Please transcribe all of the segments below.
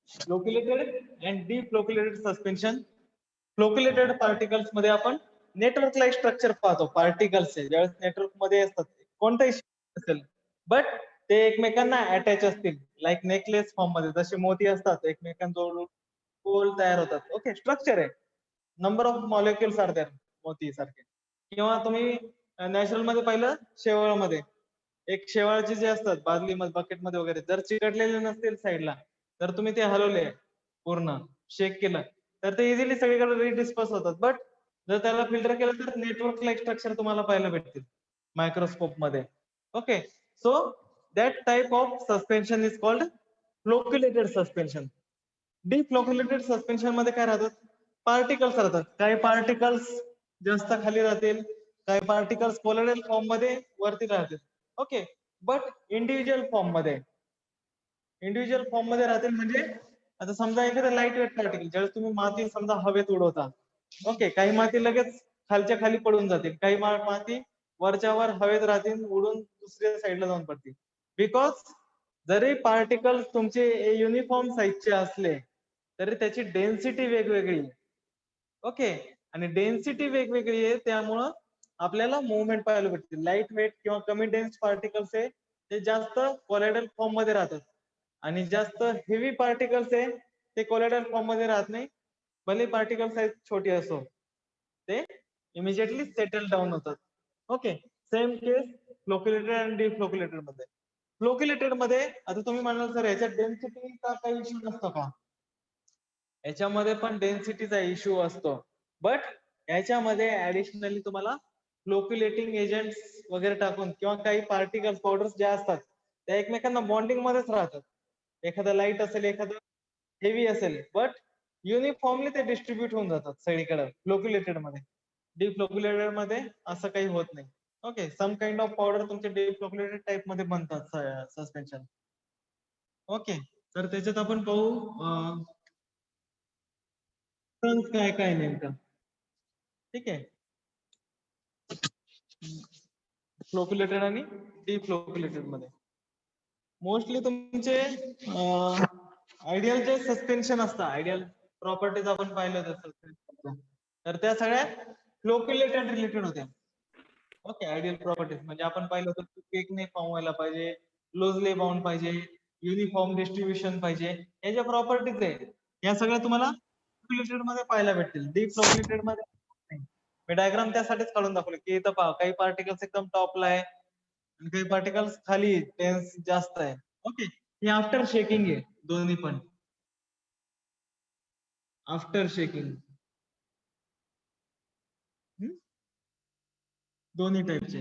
फ्लोक्युलेटेड and डिफ्लोक्युलेटेड suspension. फ्लोक्युलेटेड particles मध्ये आपण network like structure पाहतो. पार्टिकल्स ज्यावेळेस नेटवर्क मध्ये असतात कोणताही असेल, बट ते एकमेकांना अटॅच असतील, लाईक नेकलेस फॉर्म मध्ये जसे मोती असतात एकमेकांजवळ गोल तयार होतात. ओके, स्ट्रक्चर आहे. Number of molecules are there मोती सारखे. किंवा तुम्ही नॅचरल मध्ये पाहिलं, शेवाळमध्ये एक शेवाळचे जे असतात बादलीमध्ये बकेटमध्ये वगैरे जर चिकटलेले नसतील साईडला, तर तुम्ही ते हलवले पूर्ण शेक केलं तर ते इझिली सगळीकडे रिडिस्पर्स होतात. बट जर त्याला फिल्टर केलं तर नेटवर्क लाईक स्ट्रक्चर तुम्हाला पाहायला भेटतील मायक्रोस्कोप मध्ये. Okay, so that type of suspension is called flocculated suspension. Deflocculated suspension मध्ये काय राहतात, पार्टिकल्स राहतात. काही पार्टिकल्स जास्त खाली राहतील, काही पार्टिकल्स कोलोइडल फॉर्म मध्ये वरती राहतील. ओके, बट इंडिव्हिज्युअल फॉर्म मध्ये राहतील. म्हणजे आता समजा एखादं लाईट वेट पार्टिकल ज्यावेळेस तुम्ही माती समजा हवेत उडवता, ओके, काही माती लगेच खालच्या खाली पडून जातील, काही माती वरच्या वर हवेत राहतील, उडून दुसऱ्या साईडला जाऊन पडतील. बिकॉज जरी पार्टिकल तुमचे युनिफॉर्म साईजचे असले तरी त्याची डेन्सिटी वेगवेगळी आहे. ओके, आणि डेन्सिटी वेगवेगळी आहे, त्यामुळं आपल्याला मुवमेंट पाहायला भेटते. लाईट वेट किंवा कमी डेन्स पार्टिकल्स आहे ते जास्त कोलॉइडल फॉर्म मध्ये राहतात, आणि जास्त हेवी पार्टिकल्स आहे ते कोलॉइडल फॉर्म मध्ये राहत नाही. भले पार्टिकल साईज छोटी असो, ते इमिजिएटली सेटल डाऊन होतात. ओके, सेम केस फ्लोक्युलेटेड आणि डिफ्लोक्युलेटेड मध्ये. फ्लोक्युलेटेड मध्ये आता तुम्ही म्हणाल सर याच्यात डेन्सिटीचा काही इश्यू नसतो का? याच्यामध्ये पण डेन्सिटीचा इश्यू असतो, बट याच्यामध्ये ऍडिशनली तुम्हाला फ्लोक्युलेटिंग एजंट्स वगैरे टाकून किंवा काही पार्टिकल्स पावडर्स ज्या असतात त्या एकमेकांना बॉन्डिंग मध्येच राहतात. एखादं लाईट असेल, एखादं हेवी असेल, बट युनिफॉर्मली ते डिस्ट्रीब्युट होऊन जातात सगळीकडे फ्लोक्युलेटेड मध्ये. डिफ्लोक्युलेटेड मध्ये असं काही होत नाही. Okay, some kind of powder तुमचे डिफ्लोक्युलेटेड टाइप मध्ये बनतात सस्पेन्शन. ओके, तर त्याच्यात आपण पाहू काय काय नेमकं. ठीक आहे, फ्लोक्युलेटेड आणि डिफ्लोक्युलेटेड मध्ये मोस्टली तुमचे आयडियल जे सस्पेन्शन असतं, आयडियल प्रॉपर्टीज आपण पाहिलं तर त्या सगळ्या फ्लोक्युलेटेड रिलेटेड होत्या. ओके, आयडियल प्रॉपर्टीज म्हणजे आपण पाहिलं होतं की केकने फॉर्म व्हायला पाहिजे, लूजली बाउंड पाहिजे, युनिफॉर्म डिस्ट्रीब्युशन पाहिजे, या ज्या प्रॉपर्टीज आहेत या सगळ्या तुम्हाला फ्लोक्युलेटेड मध्ये पाहायला भेटतील. डिफ्लोक्युलेटेड मध्ये नाही. मी डायग्राम त्यासाठीच काढून दाखवले की इथं पहा काही पार्टिकल्स एकदम टॉपला आहे आणि काही पार्टिकल्स खाली टेन्स जास्त आहे. ओके, हे आफ्टर शेकिंग आहे दोन्ही पण. आफ्टर शेकिंग दोन्ही टाइपचे.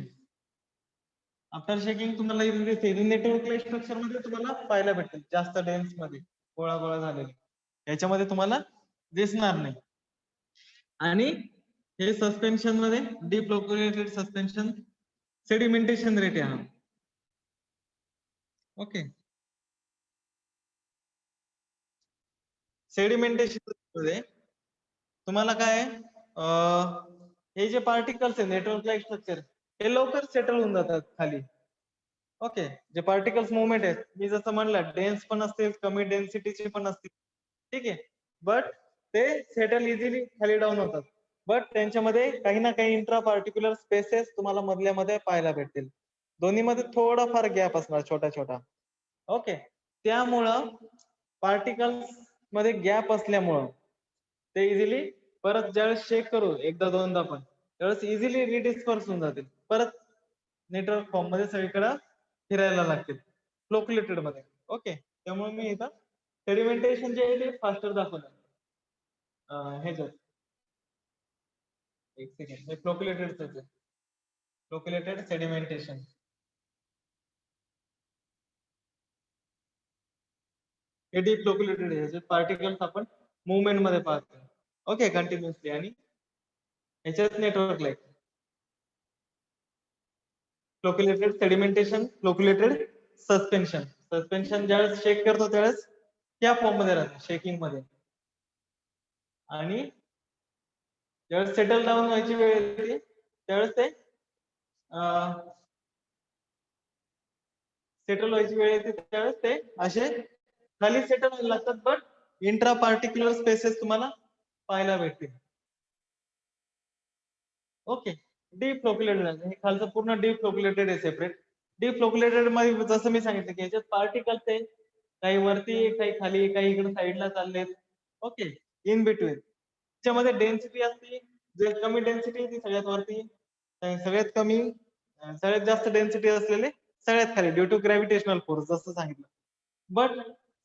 आफ्टर शेकिंग तुम्हाला नेटवर्क स्ट्रक्चर मध्ये तुम्हाला पाहायला भेटेल, जास्त डेन्स मध्ये गोळा गोळा झालेले याच्यामध्ये तुम्हाला दिसणार नाही. आणि हे सस्पेन्शन मध्ये डिफ्लोक्युलेटेड सस्पेन्शन सेडिमेंटेशन रेट आहे हा. ओके, सेडिमेंटेशन मध्ये तुम्हाला काय हे जे पार्टिकल्स आहे नेटवर्क लाईक स्ट्रक्चर हे लवकर सेटल होऊन जातात खाली. ओके, जे पार्टिकल्स मुवमेंट आहेत मी जसं म्हणलं डेन्स पण असतील, कमी डेन्सिटीचे पण असतील, ठीक आहे, बट ते सेटल इझिली खाली डाऊन होतात. बट त्यांच्यामध्ये काही ना काही इंट्रा पार्टिक्युलर स्पेसेस तुम्हाला मधल्या मध्ये पाहायला भेटतील. दोन्ही मध्ये थोडाफार गॅप असणार छोटा छोटा. ओके, त्यामुळं पार्टिकल्स मध्ये गॅप असल्यामुळं ते इझिली परत ज्यावेळेस चेक करू एकदा दोनदा पण त्यावेळेस इझिली रिडिस्पर्स होऊन जातील, परत नेटवर्क फॉर्म मध्ये सगळीकडे फिरायला लागतील फ्लोक्युलेटेड मध्ये. ओके, त्यामुळे मी इथं सेडिमेंटेशन जे आहे ते फास्टर दाखवलं. ह्याच्यात एक सेकंड, फ्लोक्युलेटेड सेडिमेंटेशन. हे डिफ्लोक्युलेटेड आहे, पार्टिकल्स आपण मुवमेंट मध्ये पाहतो. Okay, continuously. आणि ह्याच्यात network like flocculated sedimentation, flocculated suspension. Suspension ज्यावेळेस शेक करतो त्यावेळेस त्या फॉर्म मध्ये राहते शेकिंग मध्ये, आणि ज्यावेळेस सेटल डाऊन व्हायची वेळ येते त्यावेळेस ते सेटल व्हायची वेळ येते त्यावेळेस ते असे खाली सेटल व्हायला लागतात, बट इंट्रा पार्टिक्युलर स्पेसेस तुम्हाला पाहायला भेटतील. ओके. डीप फ्लोक्युलेटेड हे खालचं पूर्ण डीप फ्लोक्युलेटेड आहे सेपरेट. डीप फ्लोक्युलेटेड मध्ये जसं मी सांगितलं की याच्यात पार्टिकल्स आहे, काही वरती आहे, काही खाली आहे, काही इकडे साईडला चाललेत. ओके. In between. त्याच्यामध्ये डेन्सिटी असते, जे कमी डेन्सिटी ती सगळ्यात वरती, सगळ्यात कमी सगळ्यात जास्त डेन्सिटी असलेले सगळ्यात खाली ड्यू टू ग्रॅव्हिटेशनल फोर्स जसं सांगितलं. बट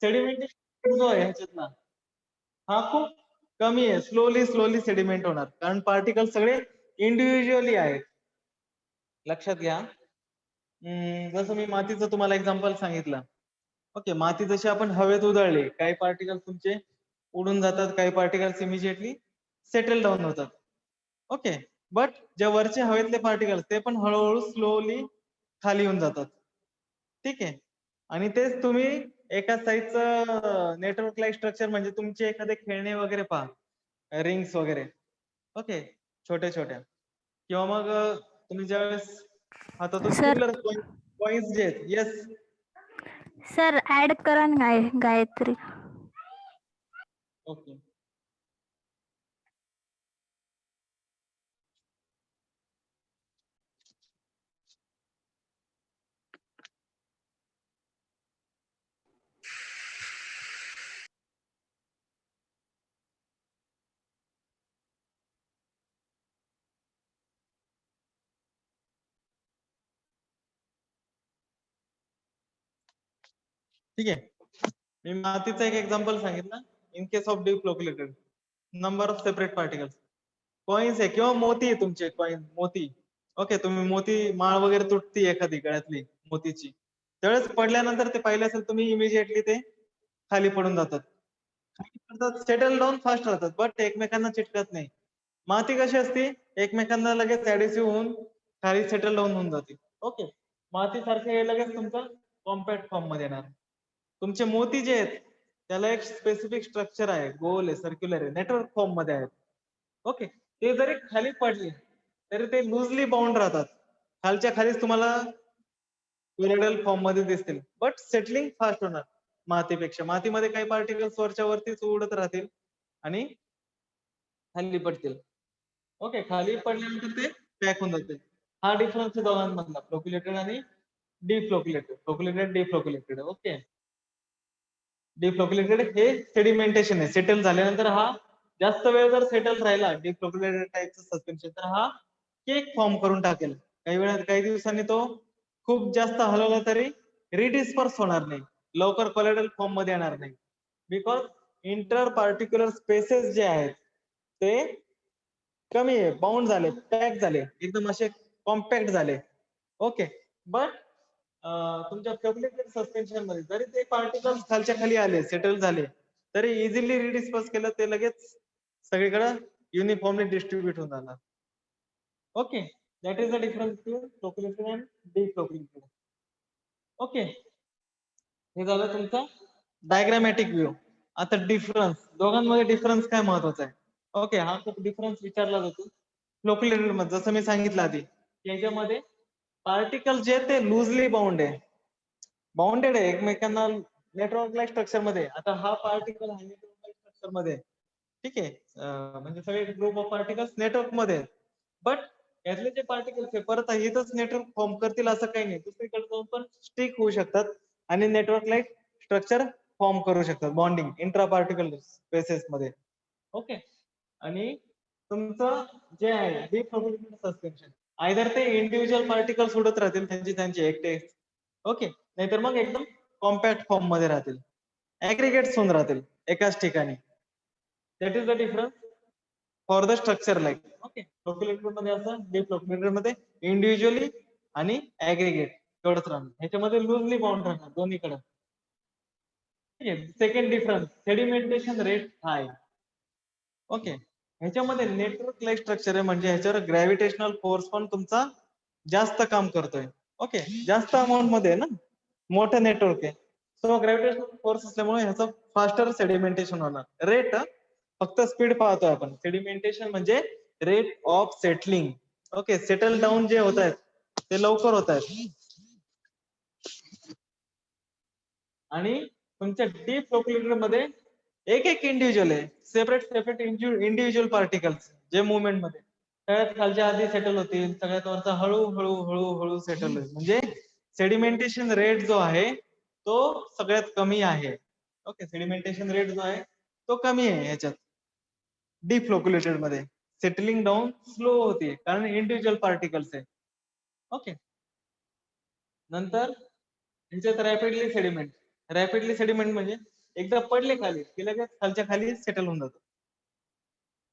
सेडिमेंटेशन जो आहे ह्याच्यातला हा खूप कमी आहे. स्लोली स्लोली सेडिमेंट होणार कारण पार्टिकल सगळे इंडिव्हिज्युअली आहेत. लक्षात घ्या. जसं मी मातीचं तुम्हाला एक्झाम्पल सांगितलं. ओके, माती जशी आपण हवेत उधळली, काही पार्टिकल तुमचे उडून जातात, काही पार्टिकल्स इमिजिएटली सेटल डाऊन होतात. ओके, बट जे वरचे हवेतले पार्टिकल्स ते पण हळूहळू स्लोली खाली येऊन जातात. ठीक आहे. आणि तेच तुम्ही एका साईजचं नेटवर्क लाईक स्ट्रक्चर म्हणजे तुमचे एखादे खेळणे वगैरे पहा, रिंग्स वगैरे. ओके, छोट्या छोट्या किंवा मग तुम्ही ज्यावेळेस हातातून सर चिल्लर कॉइन्स जे आहेत, येस. सर ऍड करा ना गायत्री. ओके. ठीक आहे. मी मातीचं एक एक्झाम्पल सांगितलं. In case of deep flocculated number of separate particles. Coins आहे किंवा मोती आहे तुमचे कॉइन मोती. ओके, तुम्ही मोती माळ वगैरे तुटती एखादी गळ्यातली मोतीची, त्यावेळेस पडल्यानंतर ते पाहिलं असेल तुम्ही इमिजिएटली ते खाली पडून जातात. सेटल डाऊन फास्ट राहतात, बट एकमेकांना चिटकत नाही. माती कशी असते, एकमेकांना लगेच ऍडेसिव्ह होऊन खाली सेटल डाऊन होऊन जाते. ओके, माती सारखे लगेच तुमचं कॉम्पॅक्ट फॉर्म मध्ये येणार. तुमचे मोती जे आहेत त्याला एक स्पेसिफिक स्ट्रक्चर आहे, गोल आहे, सर्क्युलर आहे, नेटवर्क फॉर्म मध्ये आहेत. ओके, ते जरी खाली पडले तरी ते लुजली बाउंड राहतात. खालच्या खालीच तुम्हाला कोलोइडल फॉर्म मध्ये दिसतील, बट सेटलिंग फास्ट होणार मातीपेक्षा. मातीमध्ये काही पार्टिकल्स वरच्या वरतीच उडत राहतील आणि खाली पडतील. ओके, खाली पडल्यानंतर ते पॅक होऊन जाते. हा डिफरन्स आहे दोघांमधला, फ्लोक्युलेटेड आणि डिफ्लोक्युलेटेड. फ्लोक्युलेटेड डिफ्लोक्युलेटेड. ओके, डिफ्लोक्युलेटेड हे सेडिमेंटेशन आहे. सेटल झाल्यानंतर हा जास्त वेळ जर सेटल राहिला डिफ्लोक्युलेटेड टाईपचं सस्पेन्शन तर हा केक फॉर्म करून टाकेल. काही वेळात काही दिवसांनी तो खूप जास्त हलवला तरी रिडिस्पर्स होणार नाही, लवकर कोलोइडल फॉर्म मध्ये येणार नाही. बिकॉज इंटर पार्टिक्युलर स्पेसेस जे आहेत ते कमी आहे, बाउंड झाले, पॅक झाले, एकदम असे कॉम्पॅक्ट झाले. ओके, बट तुमच्या फ्लोक्युलेटेड सस्पेन्शन मध्ये जरी ते पार्टिकल्स खालच्या खाली आले, सेटल झाले, तरी इझिली रिडिस्पर्स केलं ते लगेच सगळीकडे युनिफॉर्मली डिस्ट्रीब्यूट होऊन जाणार. Okay, that is the difference between flocculated and deflocculated. Okay, हे झालं तुमचा डायग्रामॅटिक व्ह्यू. आता डिफरन्स, दोघांमध्ये डिफरन्स काय महत्वाचा आहे. ओके, हा खूप डिफरन्स विचारला जातो. फ्लोक्युलेटेड मध्ये जसं मी सांगितलं आधी, याच्यामध्ये पार्टिकल जे ते लुजली बाउंड आहे, बाउंडेड आहे एकमेकांना नेटवर्क लाईक स्ट्रक्चर मध्ये. आता हा पार्टिकल आहे नेटवर्क लाईक स्ट्रक्चर मध्ये, ठीक आहे, म्हणजे सगळे ग्रुप ऑफ पार्टिकल्स नेटवर्क मध्ये आहेत. बट यातले जे पार्टिकल्स आहे परत इथंच नेटवर्क फॉर्म करतील असं काही नाही, दुसरीकडे जाऊन पण स्टिक होऊ शकतात आणि नेटवर्क लाईक स्ट्रक्चर फॉर्म करू शकतात, बॉन्डिंग इंट्रा पार्टिकल स्पेसेस मध्ये. ओके, आणि तुमचं जे आहे डिफ्लोक्युलेटेड सस्पेन्शन, आयदर ते इंडिव्हिज्युअल पार्टिकल्स उडत राहतील त्यांचे एकटे, ओके, नाहीतर मग एकदम कॉम्पॅक्ट फॉर्म मध्ये राहतील, ऍग्रिगेट्स होऊन राहतील एकाच ठिकाणी. That is the difference for the structure like. Okay, flocculated मध्ये असं, डिफ्लोक्युलेटेड मध्ये इंडिव्हिज्युअली आणि ऍग्रिगेट एवढंच राहणार, ह्याच्यामध्ये लुजली बाउंड राहणार दोन्हीकडे. ठीक आहे. सेकंड डिफरन्स, सेडिमेंटेशन रेट हाय. ओके, ह्याच्यामध्ये नेटवर्क लाईक स्ट्रक्चर आहे म्हणजे ह्याच्यावर ग्रॅव्हिटेशनल फोर्स पण तुमचा जास्त काम करतोय. ओके, जास्त अमाऊंट मध्ये आहे ना, मोठं नेटवर्क आहे, सो ग्रॅव्हिटेशनल फोर्स असल्यामुळे ह्याचं फास्टर सेडिमेंटेशन होणार. रेट फक्त स्पीड पाहतोय आपण, सेडिमेंटेशन म्हणजे rate of settling. Okay, settle down जे होत आहेत ते लवकर होत आहेत आणि तुमच्या डीप फ्लोक्युलेटर मध्ये एक एक इंडिव्हिज्युअल आहे, सेपरेट इंडिव्हिज्युअल पार्टिकल्स जे मुवमेंट मध्ये सगळ्यात खालच्या आधी सेटल होतील, सगळ्यात वरचा हळू सेटल होईल. म्हणजे सेडिमेंटेशन रेट जो आहे तो सगळ्यात कमी आहे. ओके, सेडिमेंटेशन रेट जो आहे तो कमी आहे ह्याच्यात डीप फ्लोक्युलेटेड मध्ये. सेटलिंग डाऊन स्लो होते कारण इंडिव्हिज्युअल पार्टिकल्स आहे. ओके, नंतर ह्याच्यात रॅपिडली सेडिमेंट म्हणजे एकदा पडले खाली की लगेच खालच्या खाली सेटल होऊन जातं.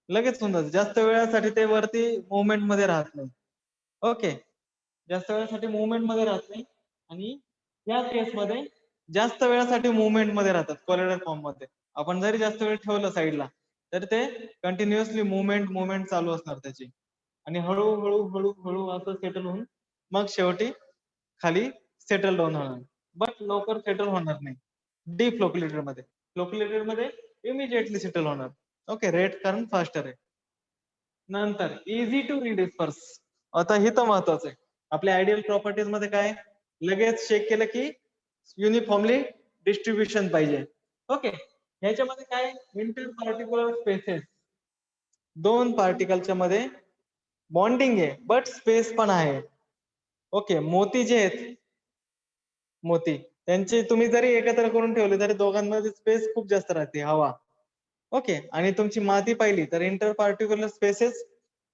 लगेच होऊन जातं, जास्त वेळासाठी ते वरती मुवमेंट मध्ये राहत नाही. ओके, जास्त वेळासाठी मुवमेंट मध्ये राहत नाही. आणि या केसमध्ये जास्त वेळासाठी मुवमेंट मध्ये राहतात कोलेडर फॉर्म मध्ये. आपण जरी जास्त वेळ ठेवलं साईडला तर ते कंटिन्युअसली मुवमेंट चालू असणार त्याची. आणि हळू असं सेटल होऊन मग शेवटी खाली सेटल डाऊन होणार. बट लवकर सेटल होणार नाही डीप फ्लोक्युलेटर मध्ये. फ्लोक्युलेटर मध्ये इमिजिएटली सेटल होणार. ओके, रेट कारण फास्टर आहे. नंतर इझी टू रिडिस्पर्स. आता हे तर महत्वाचं आहे. आपल्या आयडियल प्रॉपर्टीज मध्ये काय, लगेच चेक केलं की युनिफॉर्मली डिस्ट्रीब्युशन पाहिजे. ओके, ह्याच्यामध्ये काय, इंटर पार्टिक्युलर स्पेसेस, दोन पार्टिकलच्या मध्ये बॉन्डिंग आहे बट स्पेस पण आहे. ओके, मोती जे आहेत मोती त्यांचे तुम्ही जरी एकत्र करून ठेवले तरी दोघांमध्ये स्पेस खूप जास्त राहते, हवा. ओके, आणि तुमची माती पाहिली तर इंटर पार्टिक्युलर स्पेसेस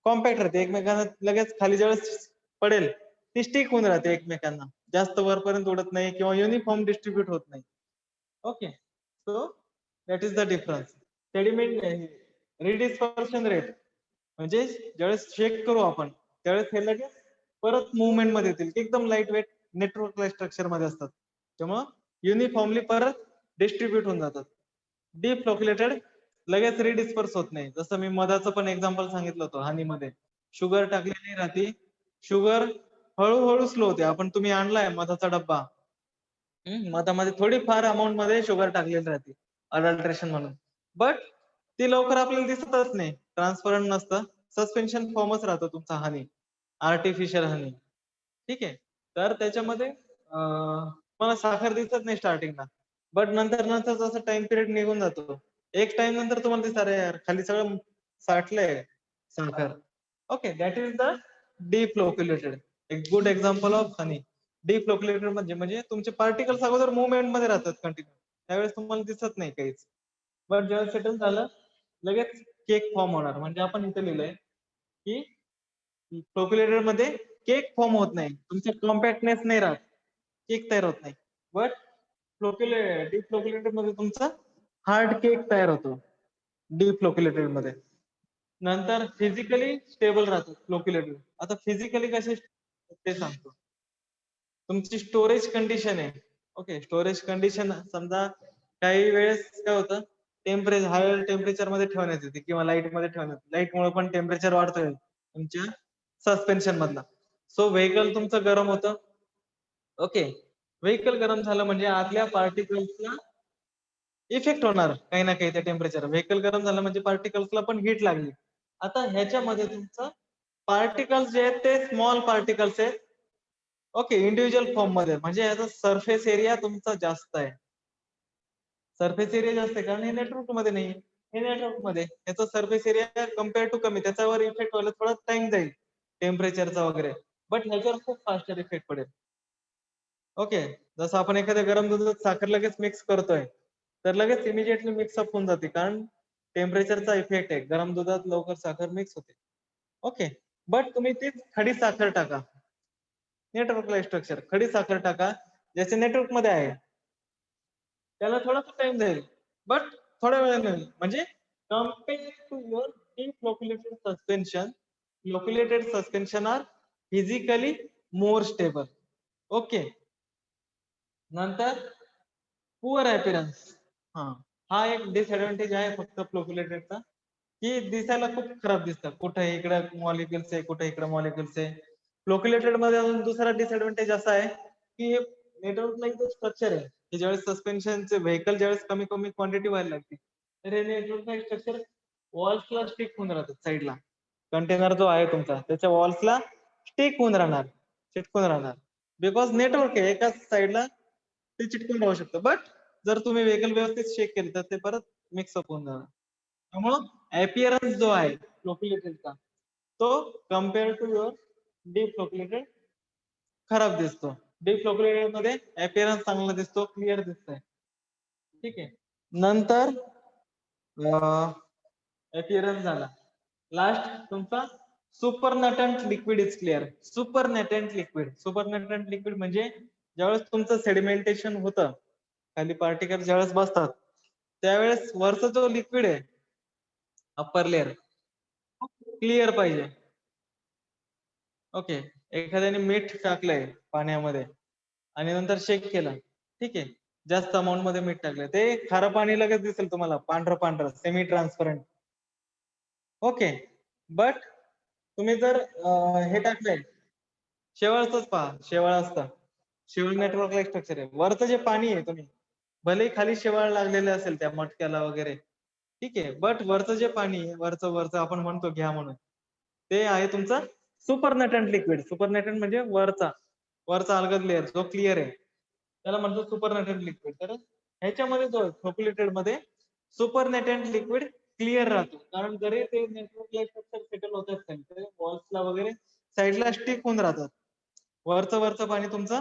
कॉम्पॅक्ट राहते, एकमेकांना लगेच खाली ज्यावेळेस पडेल ती स्टिक होऊन राहते एकमेकांना, जास्त वरपर्यंत उडत नाही किंवा युनिफॉर्म डिस्ट्रीब्यूट होत नाही. Okay, so that is the difference. Sediment redispersion rate म्हणजे ज्यावेळेस चेक करू आपण त्यावेळेस हे लगेच परत मुवमेंट मध्ये येतील, एकदम लाईट वेट नेटवर्क स्ट्रक्चर मध्ये असतात, त्यामुळं युनिफॉर्मली परत डिस्ट्रीब्यूट होऊन जातात. डीप फ्लोक्युलेटेड लगेच रिडिस्पर्स होत नाही. जसं मी मधाचं पण एक्झाम्पल सांगितलं होतं, हनीमध्ये शुगर टाकलेली राहते, शुगर हळूहळू स्लो होते. आपण तुम्ही आणलाय मधाचा डब्बा, मधामध्ये थोडी फार अमाऊंट मध्ये शुगर टाकलेली राहते अडल्ट्रेशन म्हणून, बट ती लवकर आपल्याला दिसतच नाही, ट्रान्सपरंट नसतं, सस्पेन्शन फॉर्मच राहतो तुमचा हनी, आर्टिफिशियल हनी. ठीक आहे, तर त्याच्यामध्ये मला साखर दिसत नाही स्टार्टिंगला, बट नंतर नंतर जसं टाइम पिरियड निघून जातो एक टाइम नंतर तुम्हाला दिसत अरे यार खाली सगळं साठलंय साखर. Okay, that is the deep flocculated, एक good example of honey. Deep flocculated म्हणजे तुमचे पार्टिकल्स अगोदर मुवमेंट मध्ये राहतात कंटिन्यू, त्यावेळेस तुम्हाला दिसत नाही काहीच, बट जेव्हा सेटल झालं लगेच केक फॉर्म होणार. म्हणजे आपण इथे लिहिलंय की फ्लोक्युलेटर मध्ये केक फॉर्म होत नाही, तुमचे कॉम्पॅक्टनेस नाही राहत, केक तयार होत नाही, बट डीप फ्लोक्युलेटर मध्ये तुमचा हार्ड केक तयार होतो डीप फ्लोक्युलेटर मध्ये. नंतर फिजिकली स्टेबल राहतो फ्लोक्युलेटर. आता फिजिकली कसे ते सांगतो. तुमची स्टोरेज कंडिशन आहे. ओके, स्टोरेज कंडिशन समजा काही वेळेस काय होतं, टेम्परेचर हायर टेम्परेचर मध्ये ठेवण्यात येते किंवा लाईट मध्ये ठेवण्यात, लाईटमुळे पण टेम्परेचर वाढतोय तुमच्या सस्पेन्शन मधला. सो व्हेकल तुमचं गरम होतं. ओके, व्हेकल गरम झालं म्हणजे आतल्या पार्टिकल्सला इफेक्ट होणार काही ना काही त्या टेम्परेचर. व्हेकल गरम झालं म्हणजे पार्टिकल्सला पण हीट लागली. आता ह्याच्यामध्ये तुमचं पार्टिकल्स जे आहेत ते स्मॉल पार्टिकल्स आहेत. ओके, इंडिव्हिज्युअल फॉर्म मध्ये, म्हणजे याचा सरफेस एरिया तुमचा जास्त आहे. सरफेस एरिया जास्त आहे कारण हे नेटवर्क मध्ये नाही, हे नेटवर्क मध्ये, याचा सरफेस एरिया कम्पेअर टू कमी, त्याच्यावर इफेक्ट व्हायला थोडा टाइम जाईल टेम्परेचरचा वगैरे, बट ह्याच्यावर खूप फास्टर इफेक्ट पडेल. ओके, जसं आपण एखाद्या गरम दुधात साखर लगेच मिक्स करतोय तर लगेच इमिजिएटली मिक्सअप होऊन जाते कारण टेम्परेचरचा इफेक्ट आहे, गरम दुधात लवकर साखर मिक्स होते. ओके, बट तुम्ही तीच खडी साखर टाका, नेटवर्कला स्ट्रक्चर खडी साखर टाका ज्याचे नेटवर्क मध्ये आहे, त्याला थोडासा टाइम जाईल, बट थोड्या वेळाने होईल. म्हणजे compare to your deep flocculated suspension are physically more stable. Okay, नंतर पुअर अपीरन्स. हा एक डिसएडव्हान्टेज आहे फक्त फ्लोक्युलेटेडचा, की दिसायला खूप खराब दिसतात, कुठे इकडे मॉलिक्युल्स आहे कुठे इकडे मॉलिक्युल्स आहे. फ्लोक्युलेटेड मध्ये अजून दुसरा डिसएडव्हान्टेज असा आहे की हे नेटवर्कला इथं स्ट्रक्चर आहे की ज्यावेळेस सस्पेन्शनचे व्हेकल ज्यावेळेस कमी कमी क्वांटिटी व्हायला लागते तर हे नेटवर्कला स्ट्रक्चर वॉल्सला स्टिक होऊन राहतात साईडला. कंटेनर जो आहे तुमचा त्याच्या वॉल्सला स्टिक होऊन राहणार, चिटकून राहणार, बिकॉज नेटवर्क आहे एकाच साईडला ते चिटकून राहू शकतं. बट जर तुम्ही व्हेकल व्यवस्थित शेक केले तर ते परत मिक्सअप होऊन जाणार. त्यामुळं अपिअरन्स जो आहे फ्लोक्युलेटेडचा तो कम्पेअर टू युअर डिफ्लोक्युलेटेड खराब दिसतो. डिफ्लोक्युलेटेड मध्ये अपिअरन्स चांगला दिसतो, क्लिअर दिसतंय. ठीक आहे. नंतर अपिअरन्स झाला. लास्ट तुमचा सुपरनॅटंट लिक्विड इज क्लिअर. सुपरनॅटंट लिक्विड म्हणजे ज्यावेळेस तुमचं सेडिमेंटेशन होतं, खाली पार्टिकल ज्यावेळेस बसतात, त्यावेळेस वरचा जो लिक्विड आहे अप्पर लेअर क्लिअर पाहिजे. ओके. एखाद्याने मीठ टाकलंय पाण्यामध्ये आणि नंतर शेक केलं. ठीक आहे. जास्त अमाऊंट मध्ये मीठ टाकलंय. ते खारं पाणी लगेच दिसेल तुम्हाला पांढरं सेमी ट्रान्सपरंट. ओके. बट तुम्ही जर हे टाकलंय शेवाळच पहा, शेवाळ असतं. शेवाळ नेटवर्कला स्ट्रक्चर आहे. वरचं जे पाणी आहे तुम्ही भले खाली शेवाळ लागलेले असेल त्या मटक्याला वगैरे ठीक आहे. बट वरचं जे पाणी आहे वरचं आपण म्हणतो घ्या म्हणून ते आहे तुमचं सुपरनॅटंट लिक्विड. सुपरनॅटंट म्हणजे वरचा अलगद लेअर जो क्लिअर आहे त्याला म्हणतो सुपरनॅटंट लिक्विड. तर ह्याच्यामध्ये जो फ्लोक्युलेटेड मध्ये सुपरनॅटंट लिक्विड क्लिअर राहतो. कारण जरी ते नेटवर्क स्ट्रक्चर सेटल होत असेल तर वॉल्सला वगैरे साईडला स्टिक होऊन राहतात. वरचं पाणी तुमचा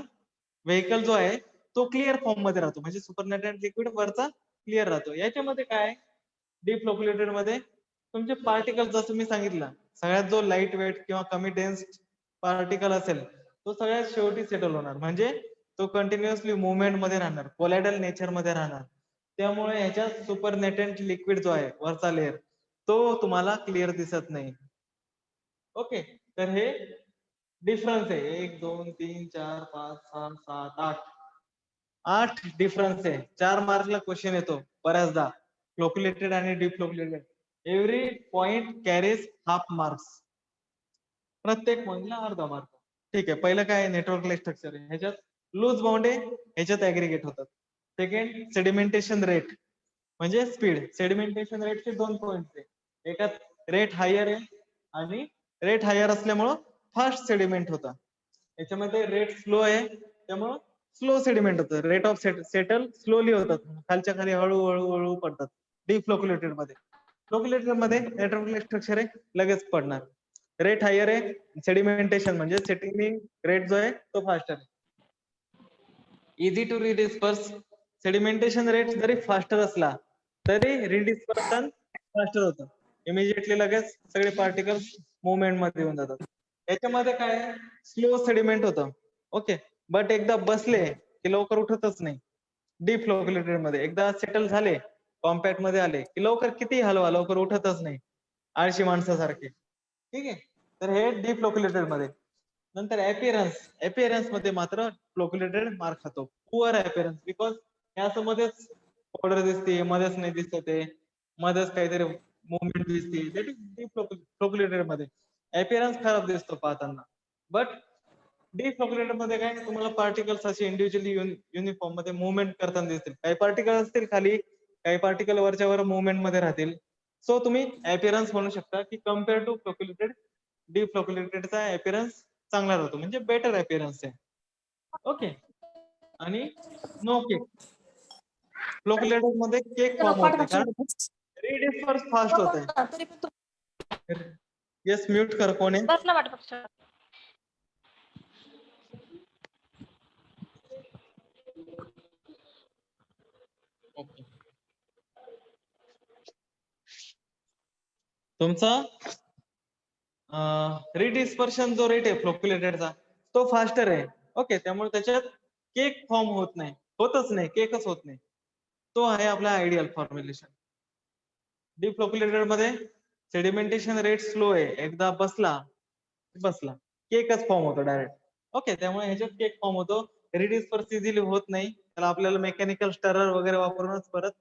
व्हेकल जो आहे तो क्लिअर फॉर्म मध्ये राहतो. म्हणजे सुपरनॅटंट लिक्विड वरचा क्लिअर राहतो. याच्यामध्ये काय डिफ्लोक्युलेटेड मध्ये तुमचे पार्टिकल जसं मी सांगितलं सगळ्यात जो लाईट वेट किंवा कमी डेन्स पार्टिकल असेल तो सगळ्यात शेवटी सेटल होणार. म्हणजे तो कंटिन्युअसली मुवमेंट मध्ये राहणार, कोलायडल नेचर मध्ये राहणार. त्यामुळे ह्याच्यात सुपरनॅटंट लिक्विड जो आहे वरचा लेअर तो तुम्हाला क्लिअर दिसत नाही. ओके. तर हे डिफरन्स आहे 1 2 3 4 5 6 7 8 डिफरन्स आहे. 4 मार्कला क्वेश्चन येतो बऱ्याचदा फ्लोक्युलेटेड आणि deflocculated. Every point carries half marks. प्रत्येक पॉइंटला अर्धा मार्क. ठीक आहे. पहिलं काय नेटवर्क स्ट्रक्चर आहे. ह्याच्यात लूज बाउंड आहे, ह्याच्यात ऍग्रीगेट होतात. सेकंड सेडिमेंटेशन रेट म्हणजे स्पीड. सेडिमेंटेशन रेटचे 2 पॉइंट आहे. एकात रेट हायर आहे आणि रेट हायर असल्यामुळं फास्ट सेडिमेंट होतं. याच्यामध्ये रेट स्लो आहे त्यामुळं स्लो सेडिमेंट होतं. रेट ऑफ सेटल स्लोली होतात. खालच्या खाली हळूहळू पडतात. डिफ्लोक्युलेटेड मध्ये. फ्लोक्युलेटेड मध्ये नेटवर्क स्ट्रक्चर आहे लगेच पडणार. रेट हायर आहे, सेडिमेंटेशन म्हणजे सेटिंग रेट जो आहे तो फास्टर आहे. Easy to redisperse. Sedimentation rate जरी फास्टर असला तरी रिडिस्पर्सन फास्टर होतं. इमिजिएटली लगेच सगळे पार्टिकल मुवमेंट मध्ये येऊन जातात. याच्यामध्ये काय स्लो सेडिमेंट होतं. ओके. बट एकदा बसले की लवकर उठतच नाही. डिफ्लोक्युलेटेड मध्ये एकदा सेटल झाले कॉम्पॅक्ट मध्ये आले की लवकर किती हलवा लवकर उठतच नाही आळशी माणसासारखे. ठीक आहे. तर हे डिफ्लोक्युलेटेड मध्ये. नंतर अपिअरन्स मध्ये मात्र फ्लोक्युलेटेड मार्क खातो. पुअर अपिअरन्स बिकॉज हे असं मध्येच पावडर दिसते मध्येच नाही दिसत ते मध्येच काहीतरी मुवमेंट दिसते. दॅट इज डिफ्लोक्युलेटेड मध्ये अपिअरन्स खराब दिसतो पाहताना. बट डिफ्लोक्युलेटेड मध्ये काय तुम्हाला पार्टिकल्स असे इंडिव्हिज्युअली युनिफॉर्म मध्ये मुवमेंट करताना दिसतील. काही पार्टिकल असतील खाली, काही पार्टिकल वरच्या मुवमेंट मध्ये राहतील. सो तुम्ही अपिअरन्स म्हणू शकता की कम्पेअर टू फ्लोक्युलेटेड डिफ्लोक्युलेटेडचा अपिअरन्स चांगला राहतो म्हणजे बेटर अपिअरन्स आहे. ओके. आणि नो केक. फ्लोक्युलेटेड मध्ये केक फॉर्म होत नाही कारण रीडिस्पर्स फास्ट होत आहे. येस म्यूट कर कोण आहे. ओके. तुमचा रिडिस्पर्शन जो रेट आहे फ्लोक्युलेटेडचा तो फास्टर आहे. ओके. त्यामुळे त्याच्यात केक फॉर्म होत नाही, होतच नाही, केकच होत नाही. तो आहे आपला आयडियल फॉर्म्युलेशन. डिफ्लोक्युलेटेड मध्ये सेडिमेंटेशन रेट स्लो आहे. एकदा बसला केकच फॉर्म होतो डायरेक्ट. ओके. त्यामुळे ह्याच्यात केक फॉर्म होतो. रिडिस्पर्स इझिली होत नाही. त्याला आपल्याला मेकॅनिकल स्टरर वगैरे वापरूनच परत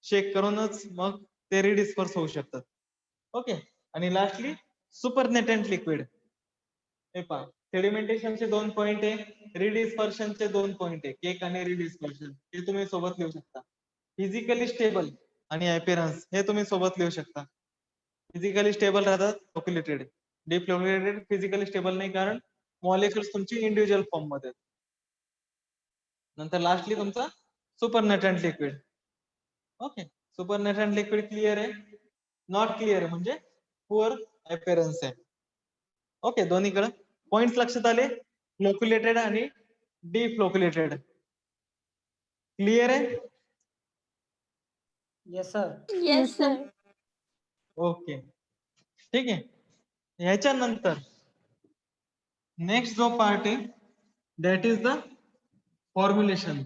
शेक करूनच मग ते रिडिस्पर्स होऊ शकतात. ओके. आणि लास्टली सुपरनेटेंट लिक्विड. हे पहा सेडिमेंटेशनचे 2 पॉइंट आहे, रिडिस्पर्शनचे 2 पॉइंट आहे. केक आणि रिडिस्पर्शन हे तुम्ही सोबत लिहू शकता. फिजिकली स्टेबल आणि अपिअरन्स हे तुम्ही सोबत लिहू शकता. फिजिकली स्टेबल राहतात फ्लोक्युलेटेड. डिफ्लोक्युलेटेड फिजिकली स्टेबल नाही कारण मॉलिक्युल्स तुमची इंडिव्हिज्युअल फॉर्म मध्ये. नंतर लास्टली तुमचा सुपरनेटंट लिक्विड. ओके, सुपरनेटंट लिक्विड क्लिअर आहे, नॉट क्लिअर आहे म्हणजे पुअर अपीअरन्स आहे. ओके, दोन्हीकडे पॉइंट लक्षात आले, फ्लोक्युलेटेड आणि डिफ्लोक्युलेटेड. क्लिअर आहे? Yes sir. Yes, sir. Okay, ठीक आहे. ह्याच्यानंतर नेक्स्ट जो पार्ट आहे that is the formulation.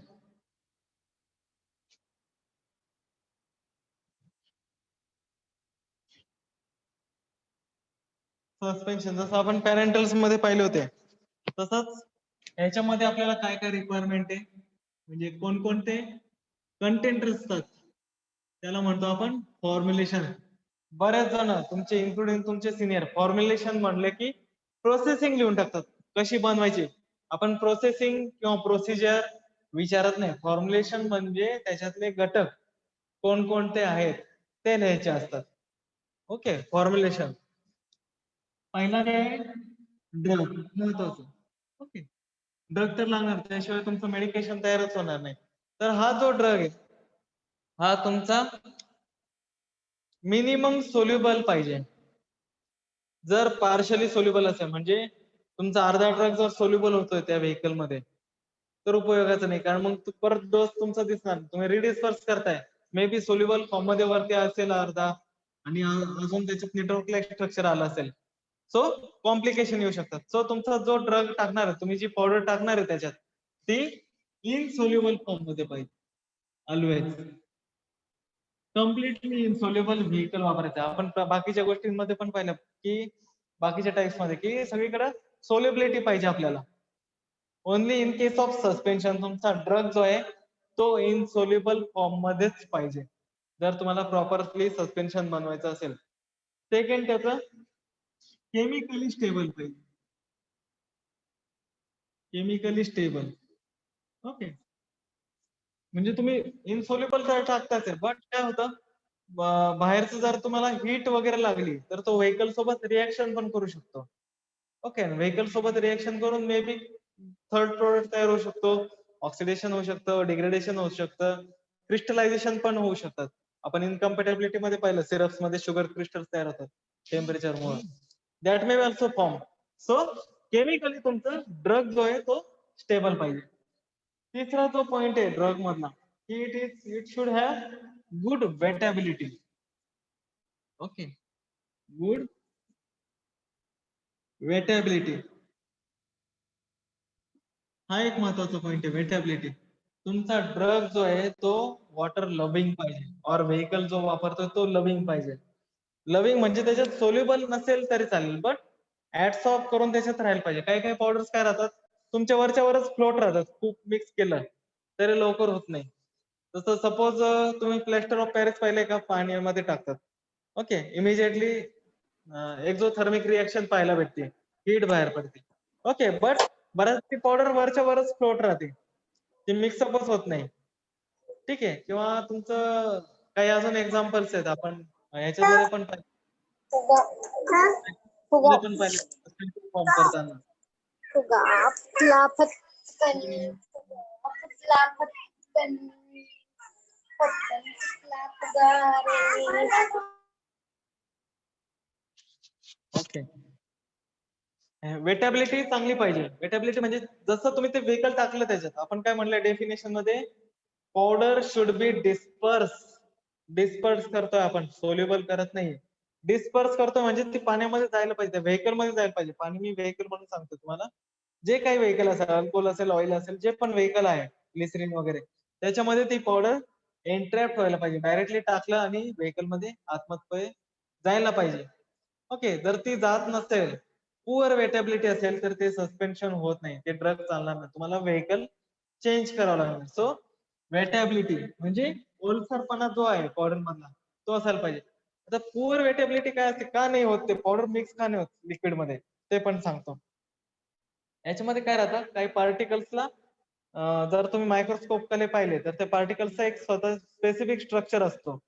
Suspension जसं आपण पॅरेंटल्स मध्ये पाहिले होते तसंच ह्याच्यामध्ये आपल्याला काय काय रिक्वायरमेंट आहे म्हणजे कोणकोणते कंटेंट असतात त्याला म्हणतो आपण फॉर्म्युलेशन. बरेच जण तुमचे इन्क्लुडिंग तुमचे सिनियर फॉर्म्युलेशन म्हणले की प्रोसेसिंग लिहून टाकतात कशी बनवायची. आपण प्रोसेसिंग किंवा प्रोसिजर विचारत नाही. फॉर्म्युलेशन म्हणजे त्याच्यातले घटक कोणकोणते आहेत ते लिहायचे असतात. ओके, फॉर्म्युलेशन पहिला काय आहे ड्रग महत्वाचं. ओके, ड्रग तर लागणार त्याशिवाय तुमचं मेडिकेशन तयारच होणार नाही. तर हा जो ड्रग आहे हा तुमचा मिनिमम सोल्युबल पाहिजे. जर पार्शली सोल्युबल असेल म्हणजे तुमचा अर्धा ड्रग जर सोल्युबल होतोय त्या व्हेकल मध्ये तर उपयोगाचं नाही, कारण मग परत डोस तुमचा दिसणार. तुम्ही रिडिस्पर्स करताय मे बी सोल्युबल फॉर्म मध्ये वरती असेल अर्धा आणि अजून त्याच्यात नेटवर्कला स्ट्रक्चर आलं असेल, सो कॉम्प्लिकेशन येऊ शकतात. सो तुमचा जो ड्रग टाकणार आहे तुम्ही जी पावडर टाकणार आहे त्याच्यात ती इनसोल्युबल फॉर्म मध्ये पाहिजे. ऑलवेज कम्प्लिटली इनसोल्युबल व्हेकल वापरायचं. आपण बाकीच्या गोष्टींमध्ये पण पाहिलं की बाकीच्या टाइप्स मध्ये की सगळीकडे सोल्युबिलिटी पाहिजे आपल्याला. Only in case of suspension तुमचा ड्रग जो आहे तो इनसोल्युबल फॉर्म मध्येच पाहिजे जर तुम्हाला प्रॉपरली सस्पेन्शन बनवायचं असेल. सेकंड त्याचं केमिकली स्टेबल पाहिजे. Chemically stable. ओके, म्हणजे तुम्ही इनसोल्युबल तर टाकताच आहे बट काय होतं बाहेरचं जर तुम्हाला हीट वगैरे लागली तर तो व्हेकल सोबत रिएक्शन पण करू शकतो. ओके, व्हेकल सोबत रिएक्शन करून मे बी थर्ड प्रोडक्ट तयार होऊ शकतो, ऑक्सिडेशन होऊ शकतं, डिग्रेडेशन होऊ शकतं, क्रिस्टलायझेशन पण होऊ शकतात. आपण इनकम्पॅटेबिलिटी मध्ये पाहिलं सिरप्स मध्ये शुगर क्रिस्टल तयार होतात टेम्परेचरमुळे. That may also form. So chemically तुमचं ड्रग जो आहे तो स्टेबल पाहिजे. तिसरा जो पॉइंट आहे ड्रग मधला की it should have good wettability. Okay, good wettability हा एक महत्वाचा पॉइंट आहे. वेटेबिलिटी तुमचा ड्रग जो आहे तो वॉटर लव्हिंग पाहिजे और व्हेकल जो वापरतोय तो लव्हिंग पाहिजे. लव्हिंग म्हणजे त्याच्यात सोल्युबल नसेल तरी चालेल बट ऍड्स ऑफ करून त्याच्यात राहायला पाहिजे. काही काही पावडर्स काय राहतात तुमच्या वरच्या वरच फ्लोट राहतात, खूप मिक्स केलं तरी लवकर होत नाही. जसं सपोज तुम्ही प्लॅस्टर ऑफ पॅरिस पाहिले का पाण्यामध्ये टाकतात. ओके, इमिजिएटली एक्झोथर्मिक रिएक्शन पाहायला भेटते, हीट बाहेर पडते. ओके, बट बऱ्याच ती पावडर वरच्या वरच फ्लोट राहते, ती मिक्सअपच होत नाही. ठीक आहे, किंवा तुमचं काही अजून एक्झाम्पल्स आहेत आपण ह्याच्यामध्ये पण फॉर्म करताना. ओके, वेटेबिलिटी चांगली पाहिजे. वेटेबिलिटी म्हणजे जसं तुम्ही ते व्हेकल टाकलं त्याच्यात आपण काय म्हणलं डेफिनेशन मध्ये powder should be disperse. Disperse करतोय आपण, सोल्युबल करत नाही. डिस्पर्स करतो म्हणजे ती पाण्यामध्ये जायला पाहिजे, व्हेकल मध्ये जायला पाहिजे. पाणी मी व्हेकल म्हणून सांगतो तुम्हाला. जे काही व्हेकल असेल, अल्कोहोल असेल, ऑइल असेल, जे पण व्हेकल आहे ग्लिसरीन वगैरे त्याच्यामध्ये ती पावडर एंट्रॅप्ट व्हायला पाहिजे. डायरेक्टली टाकलं आणि व्हेकल मध्ये आतमध्ये जायला पाहिजे. ओके, जर ती जात नसेल, पुअर वेटेबिलिटी असेल तर ते सस्पेन्शन होत नाही, ते ड्रग चालणार नाही, तुम्हाला व्हेकल चेंज करावं लागणार. सो वेटेबिलिटी म्हणजे ओलसरपणा जो आहे पावडर मधला तो असायला पाहिजे. आता पुअर वेटेबिलिटी काय असते, का नाही होत ते पावडर मिक्स का नाही होत लिक्विड मध्ये ते पण सांगतो. याच्यामध्ये काय राहतं काही पार्टिकल्सला जर तुम्ही मायक्रोस्कोप कडे पाहिले तर त्या पार्टिकल्सचा एक स्वतः स्पेसिफिक स्ट्रक्चर असतो.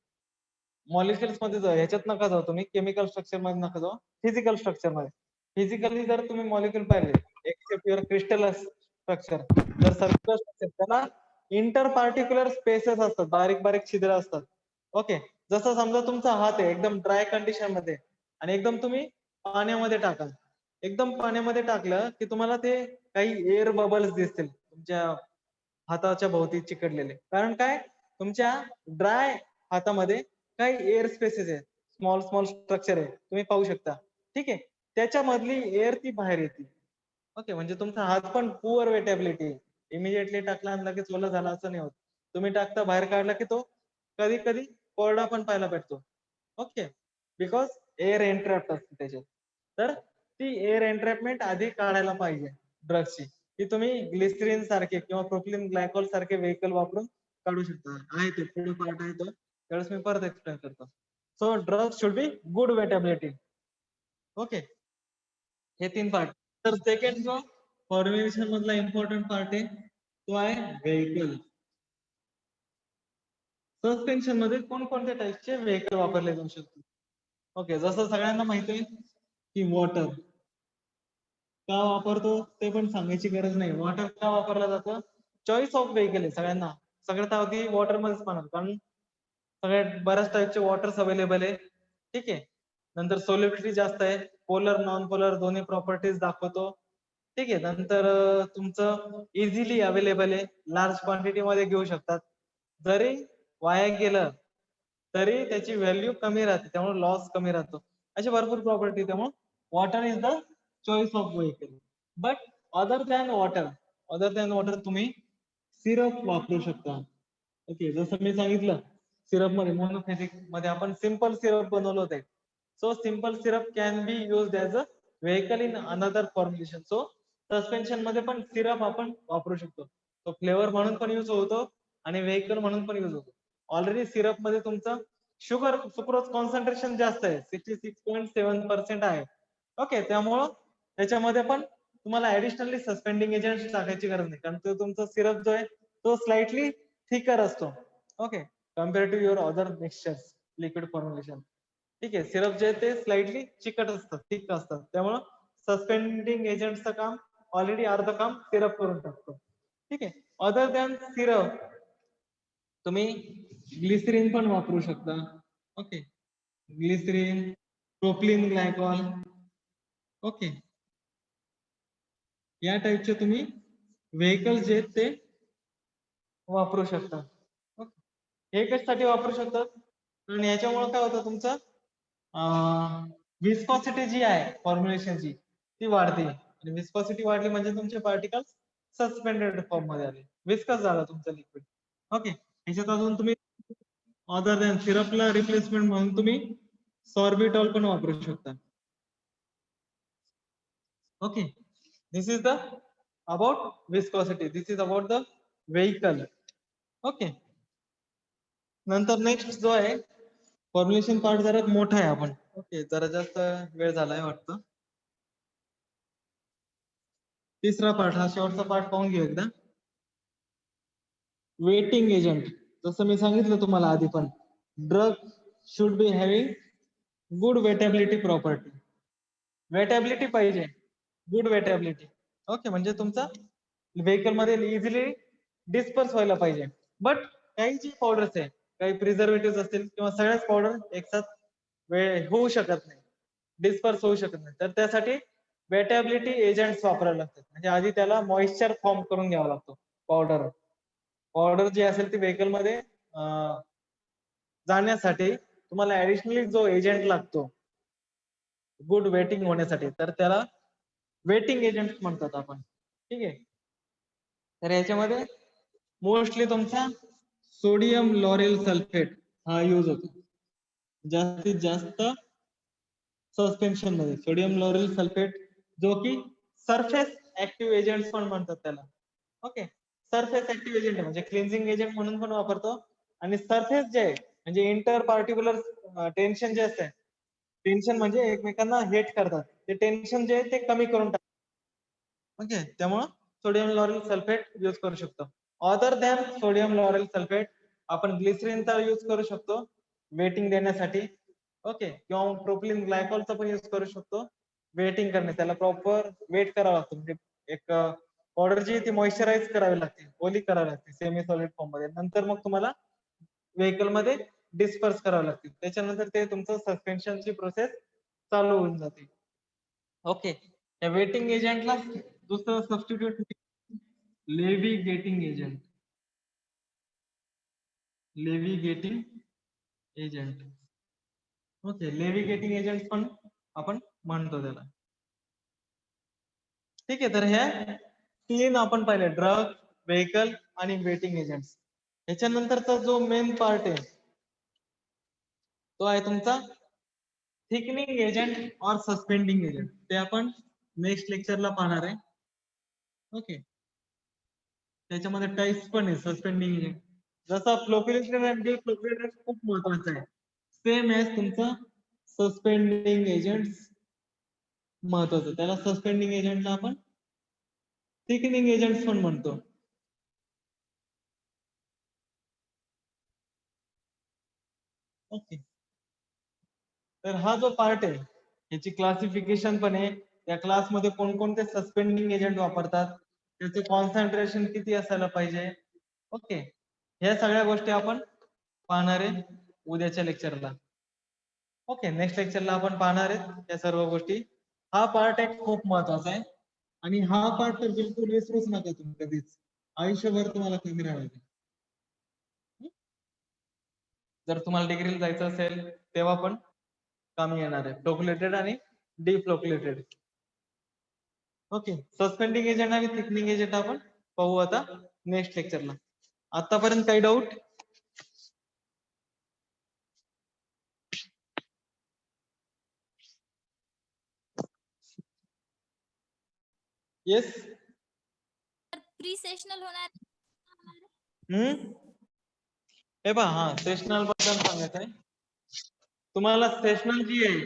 मॉलिक्युल्स मध्ये जाऊ, ह्याच्यात नका जाऊ तुम्ही, केमिकल स्ट्रक्चर मध्ये नका जाऊ, फिजिकल स्ट्रक्चर मध्ये. फिजिकली जर तुम्ही मॉलिक्युल पाहिले एक्सेप्ट युअर क्रिस्टल स्ट्रक्चर, तर सर्क्युलर स्ट्रक्चर त्याला इंटर पार्टिक्युलर स्पेसेस असतात, बारीक बारीक छिद्र असतात. ओके, जसं समजा तुमचा हात आहे एकदम ड्राय कंडिशन मध्ये आणि एकदम तुम्ही पाण्यामध्ये टाका. एकदम पाण्यामध्ये टाकलं की तुम्हाला ते काही एअर बबल्स दिसतील तुमच्या हाताच्या भोवती चिकटलेले. कारण काय, तुमच्या ड्राय हातामध्ये काही एअर स्पेसेस आहेत, स्मॉल स्मॉल स्ट्रक्चर आहे, तुम्ही पाहू शकता. ठीक आहे, त्याच्यामधली एअर ती बाहेर येते. ओके, म्हणजे तुमचा हात पण पुअर वेटेबिलिटी आहे. इमिडिएटली टाकला आणि लगेच ओला झाला असं नाही होत. तुम्ही टाकता बाहेर काढला की तो कधी कधी कोरडा पण पाहायला भेटतो. ओके, बिकॉज एअर एन्ट्रॅप्ट असते त्याच्यात. तर ती एअर एन्ट्रॅपमेंट आधी काढायला पाहिजे ड्रग्सची. ती तुम्ही ग्लिसरीन सारखे किंवा प्रोपिलिन ग्लायकॉल सारखे व्हेकल वापरून काढू शकता. आहे ते पुढे पार्ट आहे तो, त्यावेळेस मी परत एक्सप्लेन करतो. So drugs should be good wettability. Okay, हे 3 पार्ट. तर सेकंड जो फॉर्म्युलेशन मधला इम्पॉर्टंट पार्ट आहे तो आहे व्हेकल. सस्पेन्शन मध्ये कोणकोणत्या टाईपचे व्हेकल वापरले जाऊ शकतात. ओके, जसं सगळ्यांना माहिती आहे की वॉटर का वापरतो ते पण सांगायची गरज नाही. वॉटर का वापरला जातं, चॉईस ऑफ व्हेकल आहे सगळ्यांना. सगळ्यात आधी वॉटर मध्येच पाहणार, कारण सगळ्यात बऱ्याच टाईपचे वॉटर्स अवेलेबल आहे. ठीक आहे, नंतर सोलिडिटी जास्त आहे, पोलर नॉन पोलर दोन्ही प्रॉपर्टीज दाखवतो. ठीक आहे, नंतर तुमचं इझिली अवेलेबल आहे, लार्ज क्वांटिटी मध्ये घेऊ शकतात. जरी वाया गेलं तरी त्याची व्हॅल्यू कमी राहते, त्यामुळे लॉस कमी राहतो. अशी भरपूर प्रॉपर्टी, त्यामुळे water is the choice of vehicle. But other than water तुम्ही सिरप वापरू शकता. ओके, जसं मी सांगितलं सिरप मध्ये मोनोफेटिक मध्ये आपण सिंपल सिरप बनवलं होते. So simple syrup can be used as a vehicle in another formulation. So suspension मध्ये पण सिरप आपण वापरू शकतो. तो फ्लेवर म्हणून पण युज होतो आणि व्हेकल म्हणून पण युज होतो. ऑलरेडी सिरप मध्ये तुमचं सुक्रोज कॉन्सन्ट्रेशन जास्त आहे, 66.7% आहे. ओके, त्यामुळं त्याच्यामध्ये पण तुम्हाला ऍडिशनली सस्पेंडिंग एजंट टाकायची गरज नाही, कारण तो तुमचा सिरप जो आहे तो स्लाइटली थिकर असतो. Okay, compare to your other mixtures liquid formulation. ठीक आहे, सिरप जे आहे ते स्लाइटली चिकट असतात, थिक असतात, त्यामुळं सस्पेंडिंग एजंटचं काम ऑलरेडी अर्ध काम सिरप करून टाकतो. ठीक आहे, अदर दॅन सिरप तुम्ही ग्लिसरीन पण वापरू शकता. Okay, glycerine, propylene glycol. Okay, या टाईपचे तुम्ही व्हेकल जे आहेत ते वापरू शकता. ओके, हे कशासाठी वापरू शकतात, कारण याच्यामुळे काय होतं, तुमचं विस्कॉसिटी जी आहे फॉर्म्युलेशनची ती वाढते. आणि विस्कॉसिटी वाढली म्हणजे तुमचे पार्टिकल्स सस्पेंडेड फॉर्म मध्ये आले, विस्कस झाला तुमचं लिक्विड. ओके, ह्याच्यात अजून तुम्ही अदर दॅन सिरपला रिप्लेसमेंट म्हणून तुम्ही सॉर्बिटॉल पण वापरू शकता. Okay, this is the about viscosity, this is about the vehicle. Okay, नंतर नेक्स्ट जो आहे फॉर्म्युलेशन पार्ट जरा मोठा आहे. आपण ओके, जरा जास्त वेळ झालाय वाटतं. तिसरा पार्ट, हा शेवटचा पार्ट पाहून घेऊ एकदा. वेटिंग एजंट, जसं मी सांगितलं तुम्हाला आधी पण, drug should be having good wettability property. Wettability पाहिजे, गुड वेटेबिलिटी. ओके, म्हणजे तुमचा व्हेकल मध्ये इझिली डिस्पर्स व्हायला पाहिजे. बट काही जी पावडर्स आहे, काही प्रिझर्वेटिव्ह असतील किंवा सगळ्याच पावडर एकसाथ वेळ होऊ शकत नाही, डिस्पर्स होऊ शकत नाही, तर त्यासाठी वेटेबिलिटी एजंट्स वापरावे लागतात. म्हणजे आधी त्याला मॉइश्चर फॉर्म करून घ्यावा लागतो. पावडर पावडर जी असेल ती व्हेकल मध्ये जाण्यासाठी तुम्हाला ऍडिशनली जो एजंट लागतो गुड वेटिंग होण्यासाठी, तर त्याला वेटिंग एजंट म्हणतात आपण. ठीक आहे, तर याच्यामध्ये मोस्टली तुमचा सोडियम लॉरेल सल्फेट हा यूज होतो जास्तीत जास्त सस्पेन्शन मध्ये. सोडियम लॉरेल सल्फेट, जो की सरफेस ऍक्टिव्ह एजंट पण म्हणतात त्याला. ओके, सरफेस ऍक्टिव्ह एजंट म्हणजे क्लिन्झिंग एजंट म्हणून पण वापरतो. आणि सरफेस जे आहे म्हणजे इंटर पार्टिक्युलर टेन्शन जे असते, टेन्शन म्हणजे एकमेकांना हेट करतात, ते टेन्शन जे आहे ते कमी करून टाकतात. ओके, त्यामुळं सोडियम लॉरेल सल्फेट यूज करू शकतो. Other than sodium lauryl sulphate आपण ग्लिसरीनचा यूज करू शकतो वेटिंग देण्यासाठी. ओके, किंवा प्रोपिलिन ग्लायकॉलचा पण यूज करू शकतो वेटिंग करणे. त्याला प्रॉपर वेट करावं लागतं, म्हणजे एक पावडर जी आहे ती मॉइश्चराईज करावी लागते, ओली करावी लागते सेमी सॉलिड फॉर्म मध्ये. नंतर मग तुम्हाला व्हेकल मध्ये डिस्पर्स करावं लागते. त्याच्यानंतर ते तुमचं सस्पेन्शनची प्रोसेस चालू होऊन जाते. ओके. या वेटिंग एजंटला दुसरं substitute levy getting agent. Levy getting agent. Okay. Levy getting agent पण आपण म्हणतो त्याला. ठीक आहे. तर ह्या 3 आपण पाहिले, ड्रग, व्हेकल आणि वेटिंग एजंट्स. याच्यानंतरचा जो मेन पार्ट आहे तो आहे तुमचा थिकनिंग एजंट और सस्पेंडिंग एजंट. ते आपण नेक्स्ट लेक्चरला पाहणार आहे. ओके. त्याच्यामध्ये टाइप्स पण आहे सस्पेंडिंग एजंट. जसा फ्लोक्युलेटेड आणि डिफ्लोक्युलेटेड खूप महत्वाचा आहे. सेम एज तुमचा सस्पेंडिंग एजंट महत्वाचं. त्याला सस्पेंडिंग एजंटला आपण थिकनिंग एजंट्स पण म्हणतो. ओके. तर हा जो पार्ट आहे याची क्लासिफिकेशन पण आहे. त्या क्लासमध्ये कोणकोणते सस्पेंडिंग एजंट वापरतात, त्याचे कॉन्सन्ट्रेशन किती असायला पाहिजे. ओके. ह्या सगळ्या गोष्टी आपण पाहणार आहे उद्याच्या लेक्चरला. ओके. नेक्स्ट लेक्चरला आपण पाहणार आहेत या सर्व गोष्टी. हा पार्ट एक खूप महत्वाचा आहे आणि हा पार्ट तर बिलकुल विसरूच नका तुम्ही कधीच. आयुष्यभर तुम्हाला कमी राहील. जर तुम्हाला डिग्रीला जायचं असेल तेव्हा पण कामी येणार आहे. फ्लोक्युलेटेड आणि डिफ्लोक्युलेटेड. ओके. सस्पेंडिंग एजंट आणि थिकनिंग एजंट आपण पाहू आता नेक्स्ट लेक्चरला. आतापर्यंत काही डाऊट? येस. प्री सेशनल होणार. हे पहा, हा सेशनल बद्दल सांगायचं आहे तुम्हाला. सेशनल जी आहे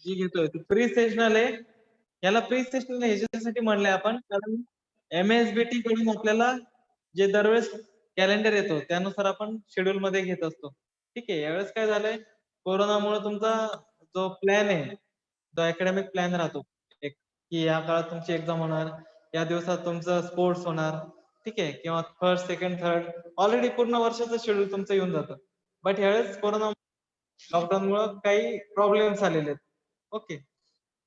जी घेतोय ती प्री सेशनल आहे. याला प्री सेशनल ह्याच्यासाठी म्हणलंय आपण कारण MSBT कडून आपल्याला जे दरवेळेस कॅलेंडर येतो त्यानुसार आपण शेड्यूल मध्ये घेत असतो. ठीक आहे. यावेळेस काय झालंय, कोरोनामुळे तुमचा जो प्लॅन आहे जो अकॅडमिक प्लॅन राहतो एक, की या काळात तुमची एक्झाम होणार, या दिवसात तुमचं स्पोर्ट्स होणार, ठीक आहे, किंवा फर्स्ट सेकंड थर्ड ऑलरेडी पूर्ण वर्षाचं शेड्यूल तुमचं येऊन जातं. बट यावेळेस कोरोना लॉकडाऊन मुळे काही प्रॉब्लेम्स आलेले आहेत. ओके.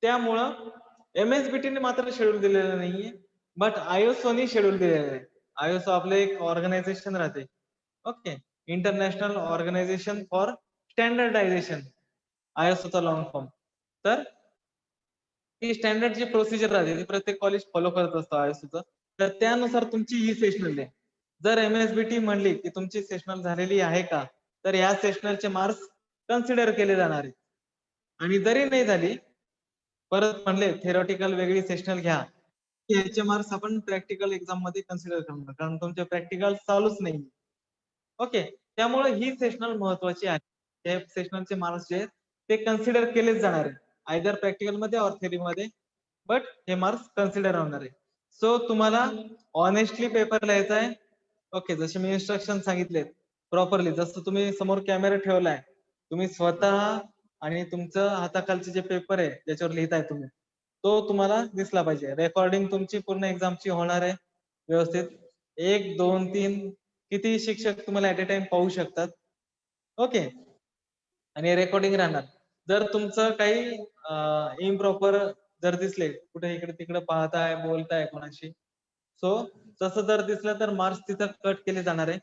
त्यामुळं MSBT ने मात्र शेड्यूल दिलेलं नाहीये, बट ISO शेड्यूल दिलेलं आहे. ISO आपले एक ऑर्गनायझेशन राहते. Okay. International organisation for standardisation, ISO चा लॉंग फॉर्म. तर ती स्टँडर्ड जी प्रोसिजर राहते ती प्रत्येक कॉलेज फॉलो करत असतो ISO चं. तर त्यानुसार तुमची ही सेशनल आहे. जर MSBT म्हणली की तुमची सेशनल झालेली आहे का, तर या सेशनलचे मार्क्स कन्सिडर केले जाणार आहेत. आणि जरी नाही झाली, परत म्हणले थेरॉटिकल वेगळी सेशनल घ्या, याचे मार्क्स आपण प्रॅक्टिकल एक्झाम मध्ये कन्सिडर करणार कारण तुमचे प्रॅक्टिकल चालूच नाही. ओके. त्यामुळे ही सेशनल महत्वाची आहे. त्या सेशनलचे मार्क्स जे आहेत ते कन्सिडर केलेच जाणार आहे, आयदर प्रॅक्टिकल मध्ये और थेरी मध्ये, बट हे मार्क्स कन्सिडर होणार आहे. सो तुम्हाला ऑनेस्टली पेपर लिहायचा आहे. ओके. जसे मी इन्स्ट्रक्शन सांगितले प्रॉपरली, जसं तुम्ही समोर कॅमेरा ठेवलाय, तुम्ही स्वतः आणि तुमचं हाताखालचे जे पेपर आहे ज्याच्यावर लिहिताय तुम्ही, तो तुम्हाला दिसला पाहिजे. रेकॉर्डिंग तुमची पूर्ण एक्झामची होणार आहे व्यवस्थित. 1, 2, 3 किती शिक्षक तुम्हाला ऍट अ टाइम पाहू शकतात. ओके. आणि रेकॉर्डिंग राहणार. जर तुमचं काही इम्प्रॉपर जर दिसले, कुठे इकडे तिकडे पाहताय, बोलताय कोणाशी, सो तसं जर दिसलं तर मार्क्स तिथं कट केले जाणार आहे,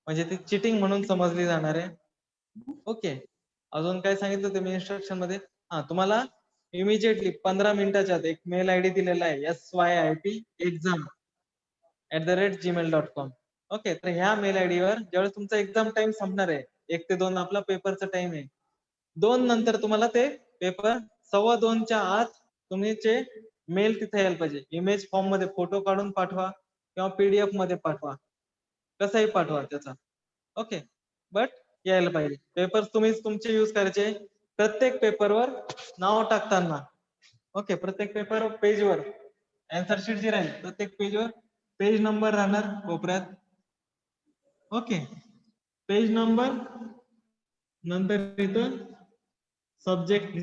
म्हणजे ती चिटिंग म्हणून समजली जाणार आहे. ओके. अजून काय सांगितलं तुम्ही इन्स्ट्रक्शन मध्ये? हा, तुम्हाला इमिजिएटली 15 मिनिटाच्या आत एक मेल आयडी दिलेला आहे, syipexam@gmail.com. ओके. तर ह्या मेल आयडी वर ज्यावेळेस तुमचा एक्झाम टाइम संपणार आहे, 1 ते 2 आपला पेपरचा टाइम आहे, 2 नंतर तुम्हाला ते पेपर 2:15 च्या आत तुमचे मेल तिथे यायला पाहिजे. इमेज फॉर्म मध्ये फोटो काढून पाठवा किंवा PDF मध्ये पाठवा, कसाही पाठवा त्याचा. ओके. बट यायला पाहिजे. पेपर तुम्हीच तुमचे यूज करायचे. प्रत्येक पेपरवर नाव टाकताना, ओके, प्रत्येक पेपर पेजवर आन्सर शीट जी राहील प्रत्येक पेजवर पेज नंबर राहणार कोपऱ्यात. ओके. पेज नंबर, नंतर इथं सब्जेक्ट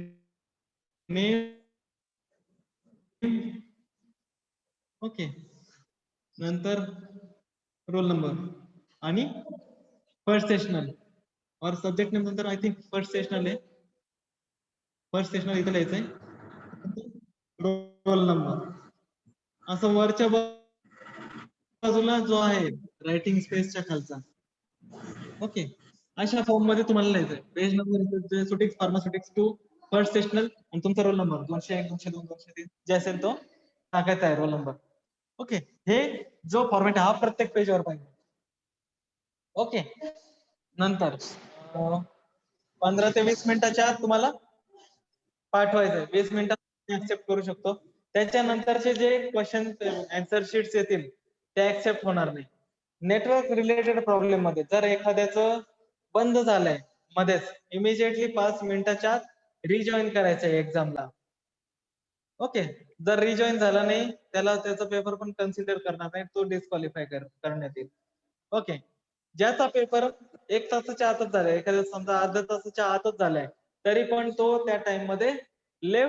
नेम. ओके. नंतर रोल नंबर आणि फर्स्ट सेशनल और सब्जेक्ट नेम नंतर आय थिंक फर्स्ट सेशनल आहे. फर्स्ट सेशनल इथं लिहायचंय. रोल नंबर असं वरच्या बाजूला जो आहे रायटिंग स्पेसच्या खालचा. ओके, अशा फॉर्म मध्ये तुम्हाला लिहायचंय. पेज नंबर सुटिक्स फार्मास्युटिक्स 2 फर्स्ट सेशनल आणि तुमचा रोल नंबर 201 202 203 जे असेल तो टाकायचा आहे रोल नंबर. ओके, हे जो फॉर्मॅट हा प्रत्येक पेजवर पाहिजे. ओके, नंतर 15 ते 20 मिनिटाच्या आत तुम्हाला पाठवायचंय. 20 मिनिटात ऍक्सेप्ट करू शकतो. त्याच्यानंतरचे जे क्वेश्चन आन्सर शीट्स येतील ते ऍक्सेप्ट होणार नाही. नेटवर्क रिलेटेड प्रॉब्लेम मध्ये जर एखाद्याचं बंद झालंय मध्येच, इमिजिएटली 5 मिनिटाच्या आत रिजॉईन करायचंय एक्झामला. ओके, जर रिजॉईन झाला नाही त्याला त्याचा पेपर पण कन्सिडर करणार नाही, तो डिस्क्वालिफाय करण्यात येईल. ओके, ज्याचा पेपर 1 तासाच्या आतच झालाय, एखाद्या समजा अर्ध्या तासाच्या आतच झालाय, तरी पण तो त्या टाइम मध्ये लेफ्ट